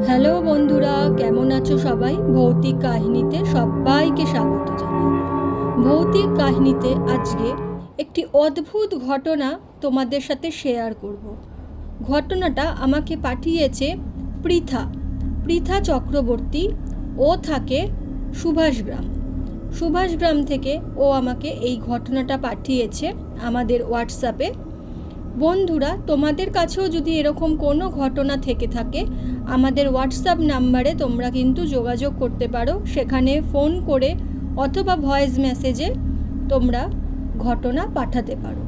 Hello বন্ধুরা, কেমন আছো সবাই? ভৌতিক কাহিনীতে সবাইকে স্বাগত জানাই। ভৌতিক কাহিনীতে আজকে একটি অদ্ভুত ঘটনা তোমাদের সাথে শেয়ার করব। ঘটনাটা আমাকে পাঠিয়েছে পৃথা চক্রবর্তী। ও থাকে সুভাষগ্রাম থেকে ও আমাকে এই ঘটনাটা পাঠিয়েছে আমাদের হোয়াটসঅ্যাপে। বন্ধুরা, তোমাদের কাছেও যদি এরকম কোনো ঘটনা থেকে থাকে আমাদের হোয়াটসঅ্যাপ নাম্বারে তোমরা কিন্তু যোগাযোগ করতে পারো। সেখানে ফোন করে অথবা ভয়েস মেসেজে তোমরা ঘটনা পাঠাতে পারো।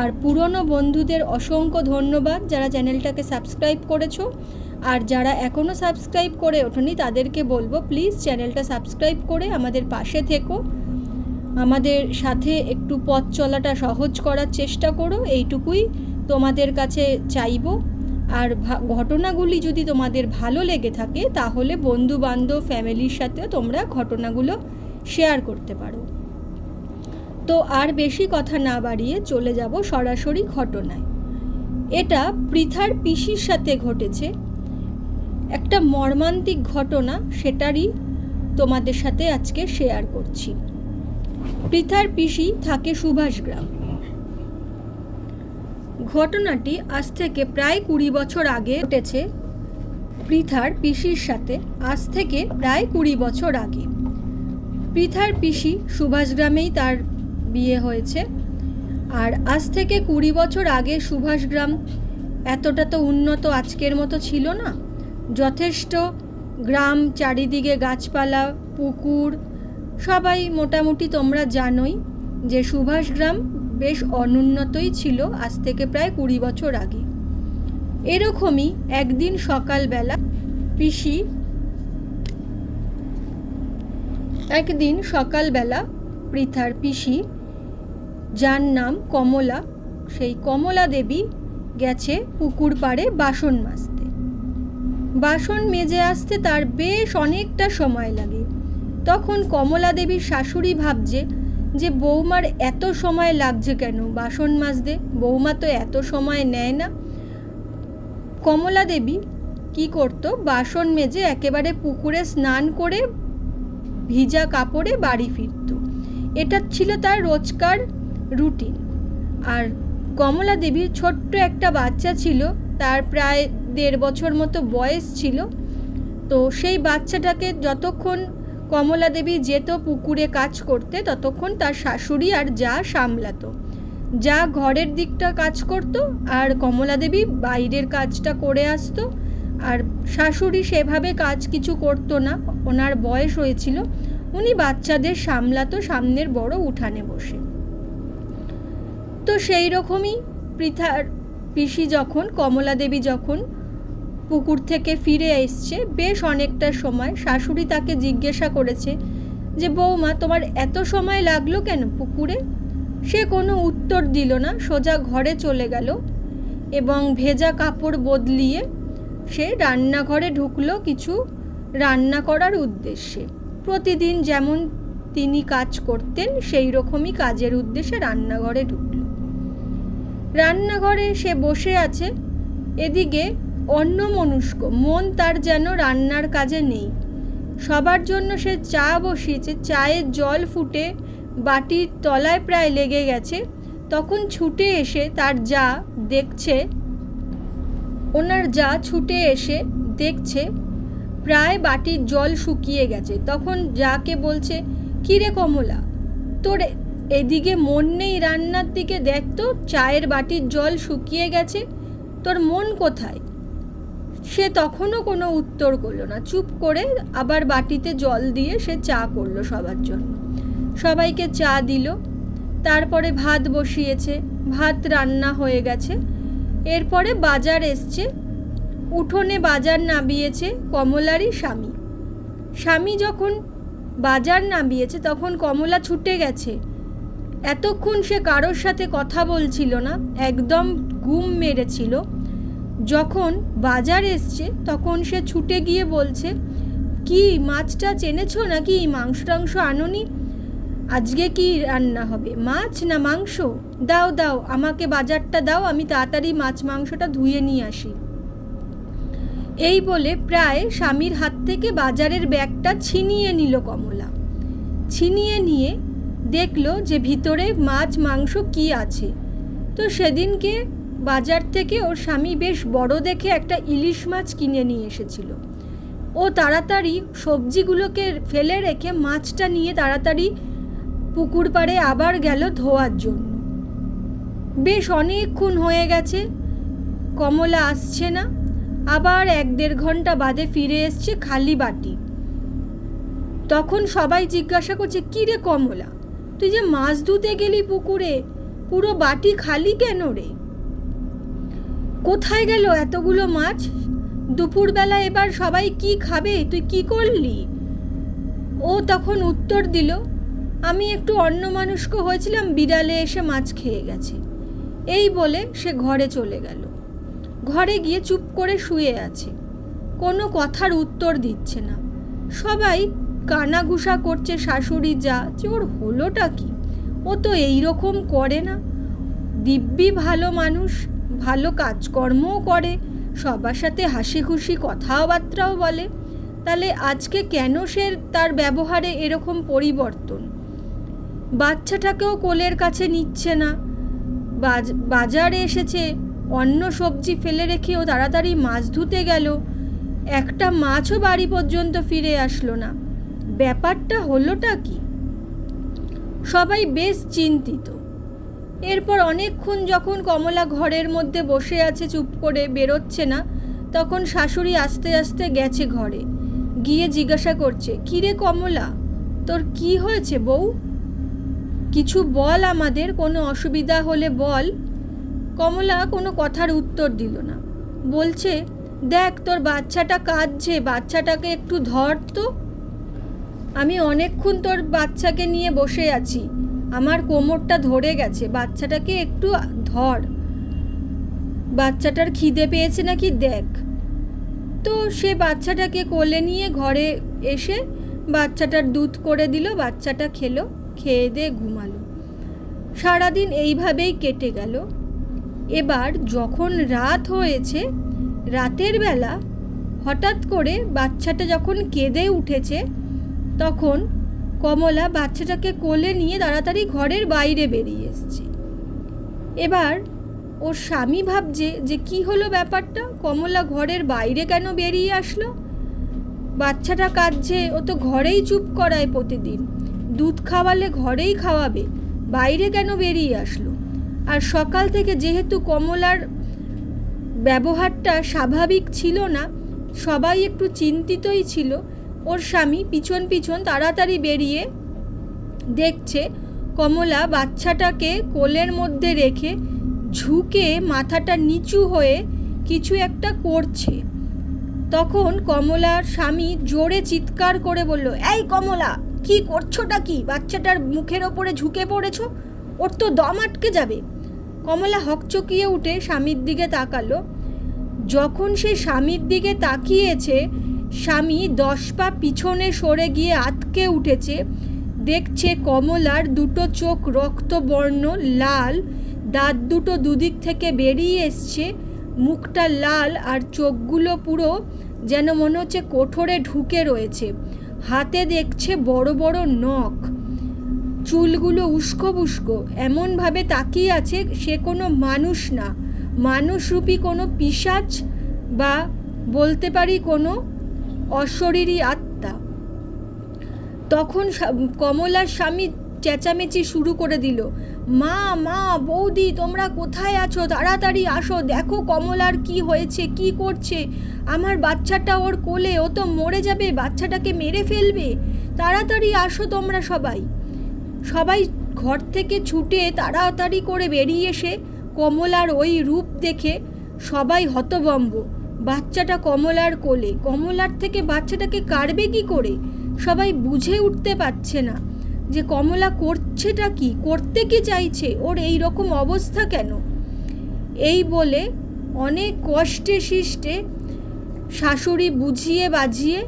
আর পুরনো বন্ধুদের অসংখ্য ধন্যবাদ যারা চ্যানেলটাকে সাবস্ক্রাইব করেছো, আর যারা এখনও সাবস্ক্রাইব করে ওঠোনি তাদেরকে বলবো প্লিজ চ্যানেলটা সাবস্ক্রাইব করে আমাদের পাশে থেকো, আমাদের সাথে একটু পথ চলাটা সহজ করার চেষ্টা করো, এইটুকুই তোমাদের কাছে চাইবো। আর ঘটনাগুলি যদি তোমাদের ভালো লেগে থাকে তাহলে বন্ধু বান্ধব ফ্যামিলির সাথেও তোমরা ঘটনাগুলো শেয়ার করতে পারো। তো আর বেশি কথা না বাড়িয়ে চলে যাব সরাসরি ঘটনায়। এটা পৃথার পিসির সাথে ঘটেছে একটা মর্মান্তিক ঘটনা, সেটারই তোমাদের সাথে আজকে শেয়ার করছি। পৃথার পিসি থাকে সুভাষগ্রাম। ঘটনাটি আজ থেকে প্রায় 20 বছর আগে ঘটেছে। পৃথার পিসির সাথে আজ থেকে প্রায় 20 বছর আগে। পৃথার পিসি সুভাষগ্রামেই তার বিয়ে হয়েছে। আর আজ থেকে 20 বছর আগে সুভাষগ্রাম এতটা তো উন্নত আজকের মতো ছিল না। যথেষ্ট গ্রাম, চারিদিকে গাছপালা, পুকুর, সবাই মোটামুটি তোমরা জানোই যে সুভাষগ্রাম বেশ অনুন্নতই ছিল আজ থেকে প্রায় 20 বছর আগে। এরকমই একদিন সকালবেলা পৃথার পিসি, যার নাম কমলা, সেই কমলা দেবী গেছে পুকুর পাড়ে বাসন মাজতে। বাসন মেজে আসতে তার বেশ অনেকটা সময় লাগে। তখন কমলা দেবীর শাশুড়ি ভাবছে যে বৌমার এত সময় লাগছে কেন বাসন মাজতে, বৌমা তো এত সময় নেয় না। কমলা দেবী কি করতো, বাসন মেজে একেবারে পুকুরে স্নান করে ভিজা কাপড়ে বাড়ি ফিরত। এটা ছিল তার রোজকার রুটিন। আর কমলা দেবীর ছোট্ট একটা বাচ্চা ছিল, তার প্রায় 1.5 বছর মতো বয়স ছিল। তো সেই বাচ্চাটাকে যতক্ষণ কমলা দেবী যেত পুকুরে কাজ করতে ততক্ষণ তার শাশুড়ি আর যা সামলাতো। যা ঘরের দিকটা কাজ করত আর কমলা দেবী বাইরের কাজটা করে আসতো। আর শাশুড়ি সেভাবে কাজ কিছু করতো না, ওনার বয়স হয়েছিল, উনি বাচ্চাদের সামলাতো সামনের বড় উঠানে বসে। তো সেই রকমই পৃথার পিসি যখন কমলা দেবী যখন পুকুর থেকে ফিরে এসছে বেশ অনেকটা সময়, শাশুড়ি তাকে জিজ্ঞাসা করেছে যে বৌমা তোমার এত সময় লাগলো কেন পুকুরে? সে কোনো উত্তর দিল না, সোজা ঘরে চলে গেল এবং ভেজা কাপড় বদলিয়ে সে রান্নাঘরে ঢুকলো কিছু রান্না করার উদ্দেশ্যে। প্রতিদিন যেমন তিনি কাজ করতেন সেই রকমই কাজের উদ্দেশ্যে রান্নাঘরে ঢুকলো। রান্নাঘরে সে বসে আছে, এদিকে অন্যমনস্ক মন তার যেন রান্নার কাজে নেই। সবার জন্য সে চা বসিয়েছে, চায়ের জল ফুটে বাটির তলায় প্রায় লেগে গেছে। তখন ছুটে এসে ওনার যা ছুটে এসে দেখছে প্রায় বাটির জল শুকিয়ে গেছে। তখন যাকে বলছে, কী রে কমলা, তোর এদিকে মন নেই রান্নার দিকে, দেখতো চায়ের বাটির জল শুকিয়ে গেছে, তোর মন কোথায়? সে তখনও কোনো উত্তর করলো না, চুপ করে আবার বাটিতে জল দিয়ে সে চা করলো সবার জন্য, সবাইকে চা দিল। তারপরে ভাত বসিয়েছে, ভাত রান্না হয়ে গেছে। এরপরে বাজার এসছে, উঠোনে বাজার নামিয়েছে কমলারই স্বামী যখন বাজার নামিয়েছে তখন কমলা ছুটে গেছে। এতক্ষণ সে কারোর সাথে কথা বলছিল না, একদম ঘুম মেরেছিল। যখন বাজার এসছে তখন সে ছুটে গিয়ে বলছে, কি মাছটা চেনেছো নাকি মাংস টাংস আনোনি? আজকে কি রান্না হবে, মাছ না মাংস? দাও আমাকে বাজারটা দাও, আমি তাড়াতাড়ি মাছ মাংসটা ধুয়ে নিয়ে আসি। এই বলে প্রায় স্বামীর হাত থেকে বাজারের ব্যাগটা ছিনিয়ে নিল কমলা। ছিনিয়ে নিয়ে দেখলো যে ভিতরে মাছ মাংস কি আছে। তো সেদিনকে বাজার থেকে ওর স্বামী বেশ বড় দেখে একটা ইলিশ মাছ কিনে নিয়ে এসেছিল। ও তাড়াতাড়ি সবজিগুলোকে ফেলে রেখে মাছটা নিয়ে তাড়াতাড়ি পুকুর পাড়ে আবার গেল ধোয়ার জন্য। বেশ অনেকক্ষণ হয়ে গেছে, কমলা আসছে না। আবার 1-1.5 ঘন্টা বাদে ফিরে এসছে খালি বাটি। তখন সবাই জিজ্ঞাসা করছে, কী রে কমলা, তুই যে মাছ ধুতে গেলি পুকুরে, পুরো বাটি খালি কেন রে? কোথায় গেল এতগুলো মাছ? দুপুরবেলা এবার সবাই কি খাবে, তুই কি করলি? ও তখন উত্তর দিল, আমি একটু অন্যমনস্ক হয়েছিলাম, বিড়ালে এসে মাছ খেয়ে গেছে। এই বলে সে ঘরে চলে গেল। ঘরে গিয়ে চুপ করে শুয়ে আছে, কোনো কথার উত্তর দিচ্ছে না। সবাই কানাঘুষা করছে শাশুড়ি যা, যে ওর হলোটা কি, ও তো এইরকম করে না, দিব্যি ভালো মানুষ, ভালো কাজকর্মও করে, সবার সাথে হাসি খুশি কথাবার্তাও বলে, তাহলে আজকে কেন সে তার ব্যবহারে এরকম পরিবর্তন? বাচ্চাটাকেও কোলের কাছে নিচ্ছে না, বাজারে এসেছে, অন্য সবজি ফেলে রেখেও তাড়াতাড়ি মাছ ধুতে গেল, একটা মাছও বাড়ি পর্যন্ত ফিরে আসলো না, ব্যাপারটা হলোটা কি? সবাই বেশ চিন্তিত। এরপর অনেকক্ষণ যখন কমলা ঘরের মধ্যে বসে আছে চুপ করে, বেরোচ্ছে না, তখন শাশুড়ি আস্তে আস্তে গেছে ঘরে, গিয়ে জিজ্ঞাসা করছে, কী রে কমলা, তোর কি হয়েছে বউ? কিছু বল, আমাদের কোনো অসুবিধা হলে বল। কমলা কোনো কথার উত্তর দিল না। বলছে, দেখ তোর বাচ্চাটা কাঁদছে, বাচ্চাটাকে একটু ধর তো। আমি অনেকক্ষণ তোর বাচ্চাকে নিয়ে বসে আছি, আমার কোমরটা ধরে গেছে, বাচ্চাটাকে একটু ধর, বাচ্চাটার খিদে পেয়েছে নাকি দেখ। তো সে বাচ্চাটাকে কোলে নিয়ে ঘরে এসে বাচ্চাটার দুধ করে দিল, বাচ্চাটা খেলো, খেয়ে দিয়ে ঘুমালো। সারাদিন এইভাবেই কেটে গেল। এবার যখন রাত হয়েছে, রাতের বেলা হঠাৎ করে বাচ্চাটা যখন কেঁদে উঠেছে, তখন কমলা বাচ্চাটাকে কোলে নিয়ে তাড়াতাড়ি ঘরের বাইরে বেরিয়ে এসছে। এবার ওর স্বামী ভাবছে যে কি হলো ব্যাপারটা, কমলা ঘরের বাইরে কেন বেরিয়ে আসলো? বাচ্চাটা কাঁদছে, ও তো ঘরেই চুপ করায় প্রতিদিন, দুধ খাওয়ালে ঘরেই খাওয়াবে, বাইরে কেন বেরিয়ে আসলো? আর সকাল থেকে যেহেতু কমলার ব্যবহারটা স্বাভাবিক ছিল না, সবাই একটু চিন্তিতই ছিল। ওর স্বামী পিছন পিছন তাড়াতাড়ি বেরিয়ে দেখছে কমলা বাচ্চাটাকে কোলের মধ্যে রেখে ঝুঁকে মাথাটা নিচু হয়ে কিছু একটা করছে। তখন কমলার স্বামী জোরে চিৎকার করে বলল, এই কমলা, কি করছোটা কি? বাচ্চাটার মুখের ওপরে ঝুঁকে পড়েছো, ওর তো দম আটকে যাবে। কমলা হকচকিয়ে উঠে স্বামীর দিকে তাকালো। যখন সে স্বামীর দিকে তাকিয়েছে, স্বামী 10 পা পিছনে সরে গিয়ে আটকে উঠেছে। দেখছে কমলার দুটো চোখ রক্তবর্ণ লাল, দাঁত দুটো দুদিক থেকে বেরিয়ে এসছে, মুখটা লাল আর চোখগুলো পুরো যেন মনে হচ্ছে কোঠরে ঢুকে রয়েছে। হাতে দেখছে বড় বড় নখ, চুলগুলো উস্কো বুস্কো, এমনভাবে তাকিয়ে আছে সে কোনো মানুষ না, মানুষরূপী কোনো পিশাচ বা বলতে পারি কোনো অশরীরী আত্মা। তখন কমলার স্বামী চেঁচামেচি শুরু করে দিল, মা মা, বৌদি, তোমরা কোথায় আছো? তাড়াতাড়ি আসো, দেখো কমলার কি হয়েছে, কি করছে, আমার বাচ্চাটা ওর কোলে, ও তো মরে যাবে, বাচ্চাটাকে মেরে ফেলবে, তাড়াতাড়ি আসো তোমরা সবাই। সবাই ঘর থেকে ছুটে তাড়াতাড়ি করে বেরিয়ে এসে কমলার ওই রূপ দেখে সবাই হতভম্ব। বাচ্চাটা কমলার কোলে, কমলার থেকে বাচ্চাটাকে কাড়বে কি করে? সবাই বুঝে উঠতে পারছে না যে কমলা করছেটা কি, করতে কি চাইছে, ওর এই রকম অবস্থা কেন। এই বলে অনেক কষ্টে শিষ্টে শাশুড়ি বুঝিয়ে বাজিয়ে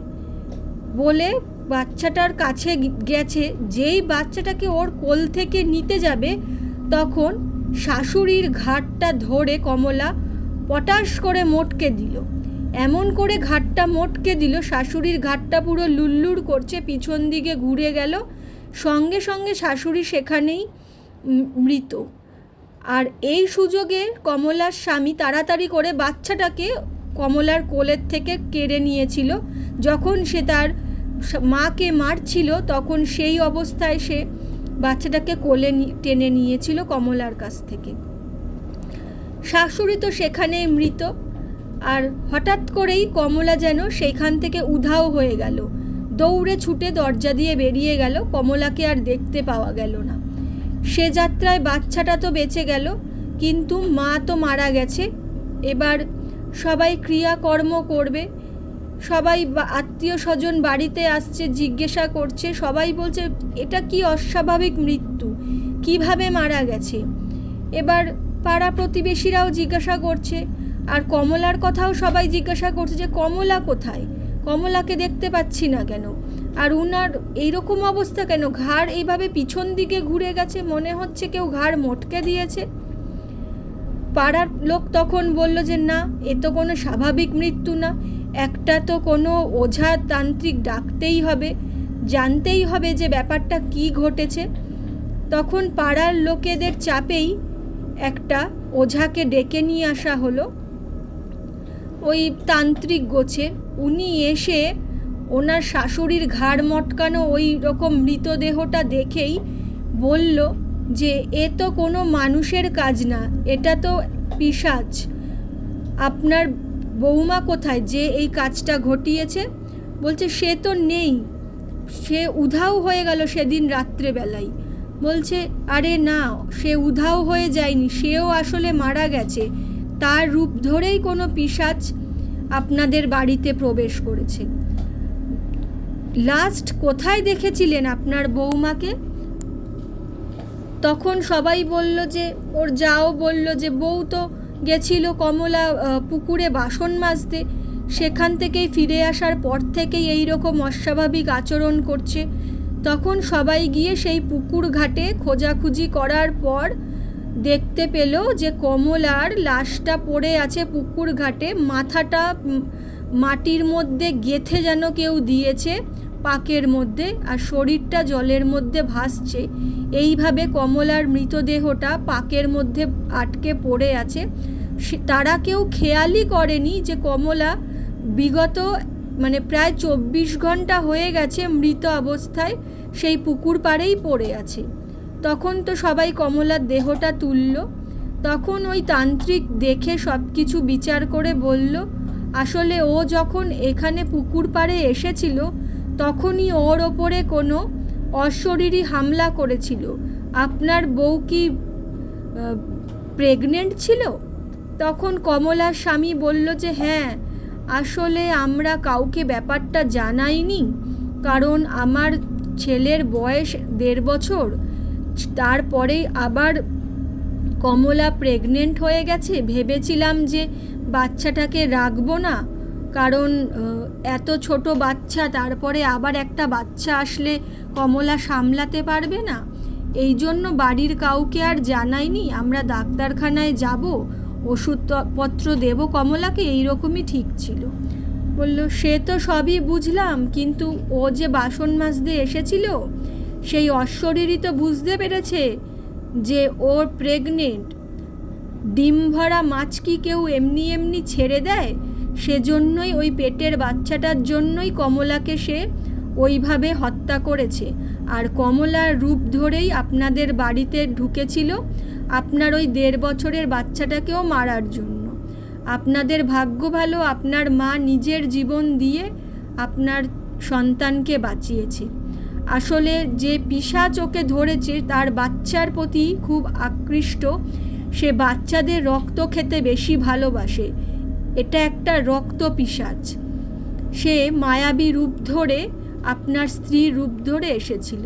বলে বাচ্চাটার কাছে গেছে। যেই বাচ্চাটাকে ওর কোল থেকে নিতে যাবে, তখন শাশুড়ির ঘাটটা ধরে কমলা পটাশ করে মোটকে দিল এমন করে ঘাটটা মটকে দিল, শাশুড়ির ঘাটটা পুরো লুল্লুর করছে, পিছন দিকে ঘুরে গেল, সঙ্গে সঙ্গে শাশুড়ি সেখানেই মৃত। আর এই সুযোগে কমলার স্বামী তাড়াতাড়ি করে বাচ্চাটাকে কমলার কোলের থেকে কেড়ে নিয়েছিল। যখন সে তার মাকে মারছিল তখন সেই অবস্থায় সে বাচ্চাটাকে কোলে টেনে নিয়েছিল কমলার কাছ থেকে। শাশুড়ি তো সেখানেই মৃত। আর হঠাৎ করেই কমলা যেন সেইখান থেকে উধাও হয়ে গেল, দৌড়ে ছুটে দরজা দিয়ে বেরিয়ে গেল, কমলাকে আর দেখতে পাওয়া গেল না। সে যাত্রায় বাচ্চাটা তো বেঁচে গেল, কিন্তু মা তো মারা গেছে। এবার সবাই ক্রিয়াকর্ম করবে, সবাই আত্মীয় স্বজন বাড়িতে আসছে, জিজ্ঞাসা করছে, সবাই বলছে এটা কি অস্বাভাবিক মৃত্যু, কিভাবে মারা গেছে। এবার পাড়া প্রতিবেশীরাও জিজ্ঞাসা করছে, আর কমলার কথাও সবাই জিজ্ঞাসা করছে যে কমলা কোথায়, কমলাকে দেখতে পাচ্ছি না কেন, আর উনার এইরকম অবস্থা কেন, ঘাড় এইভাবে পিছন দিকে ঘুরে গেছে, মনে হচ্ছে কেউ ঘাড় মটকে দিয়েছে। পাড়ার লোক তখন বলল যে না, এ তো কোনো স্বাভাবিক মৃত্যু না, একটা তো কোনো ওঝা তান্ত্রিক ডাকতেই হবে, জানতেই হবে যে ব্যাপারটা কি ঘটেছে। তখন পাড়ার লোকেদের চাপেই একটা ওঝাকে ডেকে নিয়ে আসা হলো, ওই তান্ত্রিক গোছের। উনি এসে ওনার শাশুড়ির ঘাড় মটকানো ওই রকম মৃতদেহটা দেখেই বলল যে এ তো কোনো মানুষের কাজ না, এটা তো পিশাচ। আপনার বৌমা কোথায় যে এই কাজটা ঘটিয়েছে? বলছে সে তো নেই, সে উধাও হয়ে গেল সেদিন রাত্রেবেলায়। বলছে আরে না, সে উধাও হয়ে যায়নি, সেও আসলে মারা গেছে, তার রূপ ধরেই কোনো পিশাচ আপনাদের বাড়িতে প্রবেশ করেছে। লাস্ট কোথায় দেখেছিলেন আপনার বৌমাকে? তখন সবাই বলল যে, ওর যাও বলল যে বউ তো গেছিল কমলা পুকুরে বাসন মাজতে, সেখান থেকেই ফিরে আসার পর থেকেই এই রকম অস্বাভাবিক আচরণ করছে। তখন সবাই গিয়ে সেই পুকুর ঘাটে খোঁজাখুঁজি করার পর দেখতে পেল যে কমলার লাশটা পড়ে আছে পুকুর ঘাটে, মাথাটা মাটির মধ্যে গেঁথে যেন কেউ দিয়েছে পাকের মধ্যে, আর শরীরটা জলের মধ্যে ভাসছে। এইভাবে কমলার মৃতদেহটা পাকের মধ্যে আটকে পড়ে আছে। তারা কেউ খেয়ালই করেনি যে কমলা বিগত প্রায় 24 ঘন্টা হয়ে গেছে মৃত অবস্থায় সেই পুকুর পাড়েই পড়ে আছে। তখন তো সবাই কমলার দেহটা তুলল। তখন ওই তান্ত্রিক দেখে সব কিছু বিচার করে বলল, আসলে ও যখন এখানে পুকুর পাড়ে এসেছিল তখনই ওর ওপরে কোনো অশরীরী হামলা করেছিল। আপনার বউ কি প্রেগনেন্ট ছিল? তখন কমলার স্বামী বলল যে হ্যাঁ, আসলে আমরা কাউকে ব্যাপারটা জানাইনি, কারণ আমার ছেলের বয়স 1.5 বছর, তারপরেই আবার কমলা প্রেগনেন্ট হয়ে গেছে। ভেবেছিলাম যে বাচ্চাটাকে রাখবো না, কারণ এত ছোট বাচ্চা, তারপরে আবার একটা বাচ্চা আসলে কমলা সামলাতে পারবে না, এই জন্য বাড়ির কাউকে আর জানাইনি। আমরা ডাক্তারখানায় যাব, ওষুধপত্র দেব কমলাকে, এইরকমই ঠিক ছিল। বলল সে তো সবই বুঝলাম, কিন্তু ও যে বাসন মাজতে এসেছিল সেই অশরীরই তো বুঝতে পেরেছে যে ওর প্রেগনেন্ট। ডিম ভরা মাছ কি কেউ এমনি এমনি ছেড়ে দেয়? সেজন্যই ওই পেটের বাচ্চাটার জন্যই কমলাকে সে ওইভাবে হত্যা করেছে। আর কমলার রূপ ধরেই আপনাদের বাড়িতে ঢুকেছিল আপনার ওই 1.5 বছরের বাচ্চাটাকেও মারার জন্য। আপনাদের ভাগ্য ভালো, আপনার মা নিজের জীবন দিয়ে আপনার সন্তানকে বাঁচিয়েছে। আসলে যে পিশাচ ওকে ধরেছে তার বাচ্চার প্রতি খুব আকৃষ্ট, সে বাচ্চাদের রক্ত খেতে বেশি ভালোবাসে। এটা একটা রক্ত পিশাচ। সে মায়াবী রূপ ধরে আপনার স্ত্রীর রূপ ধরে এসেছিল।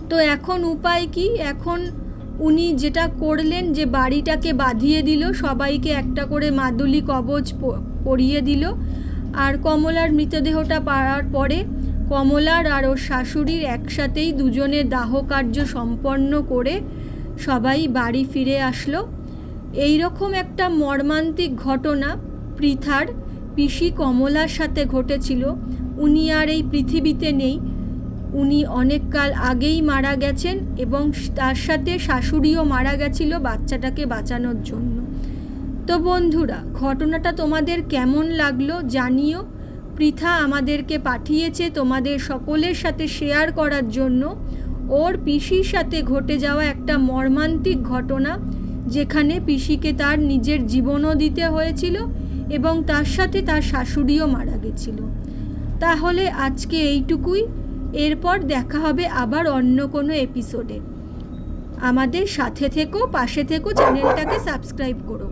তো এখন উপায় কি? এখন উনি যেটা করলেন যে বাড়িটাকে বাঁধিয়ে দিল, সবাইকে একটা করে মাদুলি কবচ পরিয়ে দিল। আর কমলার মৃতদেহটা পাওয়ার পরে কমলার আর ওর শাশুড়ির একসাথেই দুজনের দাহ কার্য সম্পন্ন করে সবাই বাড়ি ফিরে আসলো। এই রকম একটা মর্মান্তিক ঘটনা পৃথার পিসি কমলার সাথে ঘটেছিল। উনি আর এই পৃথিবীতে নেই, উনি অনেক কাল আগেই মারা গেছেন এবং তার সাথে শাশুড়িও মারা গেছিল বাচ্চাটাকে বাঁচানোর জন্য। তো বন্ধুরা, ঘটনাটা তোমাদের কেমন লাগলো জানিও। পৃথা আমাদেরকে পাঠিয়েছে তোমাদের সকলের সাথে শেয়ার করার জন্য ওর পিসির সাথে ঘটে যাওয়া একটা মর্মান্তিক ঘটনা, যেখানে পিসিকে তার নিজের জীবনও দিতে হয়েছিল এবং তার সাথে তার শাশুড়িও মারা গেছিল। তাহলে আজকে এইটুকুই, এরপর দেখা হবে আবার অন্য কোনো এপিসোডে। আমাদের সাথে থেকো, পাশে থেকো, চ্যানেলটাকে সাবস্ক্রাইব করো।